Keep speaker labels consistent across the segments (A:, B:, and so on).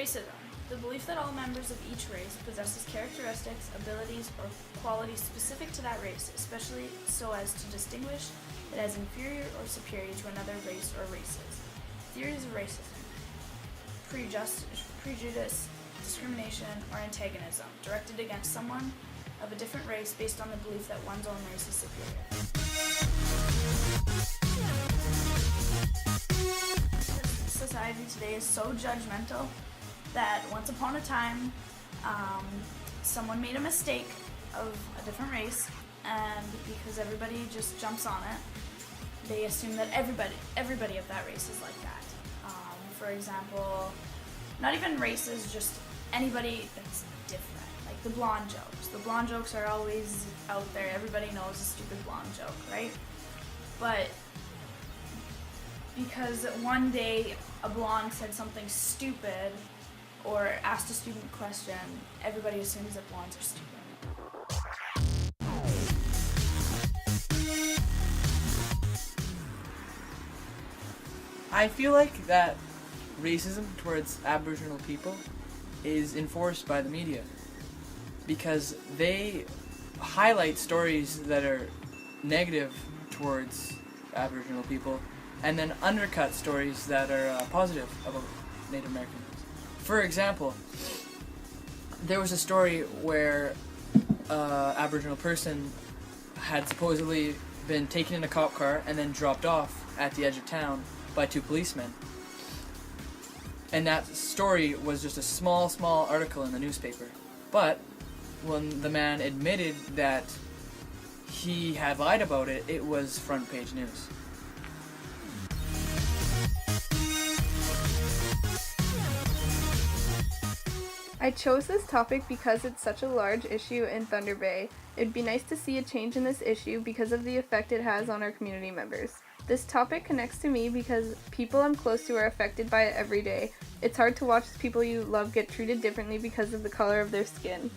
A: Racism. The belief that all members of each race possesses characteristics, abilities, or qualities specific to that race, especially so as to distinguish it as inferior or superior to another race or races. Theories of racism. Prejudice, discrimination, or antagonism directed against someone of a different race based on the belief that one's own race is superior. Society today is so judgmental that once upon a time, someone made a mistake of a different race, and because everybody just jumps on it, they assume that everybody of that race is like that. For example, not even races, just anybody that's different. Like the blonde jokes. The blonde jokes are always out there. Everybody knows a stupid blonde joke, right? But because one day a blonde said something stupid or asked a stupid question, everybody assumes that blondes are stupid.
B: I feel like that racism towards Aboriginal people is enforced by the media because they highlight stories that are negative towards Aboriginal people and then undercut stories that are positive about Native Americans. For example, there was a story where an Aboriginal person had supposedly been taken in a cop car and then dropped off at the edge of town by two policemen. And that story was just a small article in the newspaper. But when the man admitted that he had lied about it, it was front page news.
C: I chose this topic because it's such a large issue in Thunder Bay. It'd be nice to see a change in this issue because of the effect it has on our community members. This topic connects to me because people I'm close to are affected by it every day. It's hard to watch people you love get treated differently because of the color of their skin.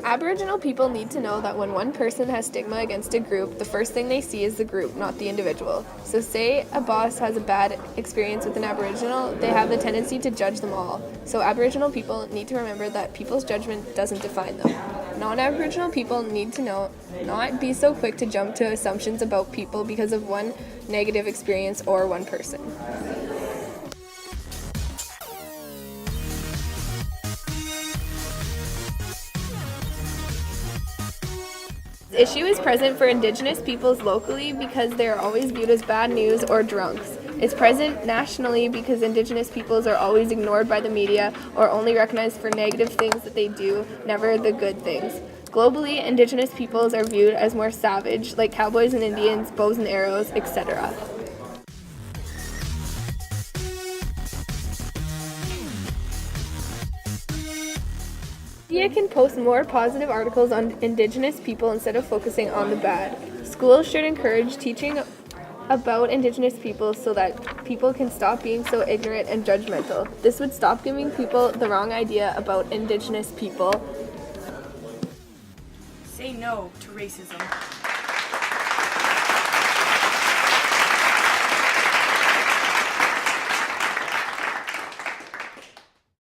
C: Aboriginal people need to know that when one person has stigma against a group, the first thing they see is the group, not the individual. So say a boss has a bad experience with an Aboriginal, they have the tendency to judge them all. So Aboriginal people need to remember that people's judgment doesn't define them. Non-Aboriginal people need to not be so quick to jump to assumptions about people because of one negative experience or one person. This issue is present for Indigenous peoples locally because they are always viewed as bad news or drunks. It's present nationally because Indigenous peoples are always ignored by the media or only recognized for negative things that they do, never the good things. Globally, Indigenous peoples are viewed as more savage, like cowboys and Indians, bows and arrows, etc. Media can post more positive articles on Indigenous people instead of focusing on the bad. Schools should encourage teaching about Indigenous people so that people can stop being so ignorant and judgmental. This would stop giving people the wrong idea about Indigenous people.
D: Say no to racism.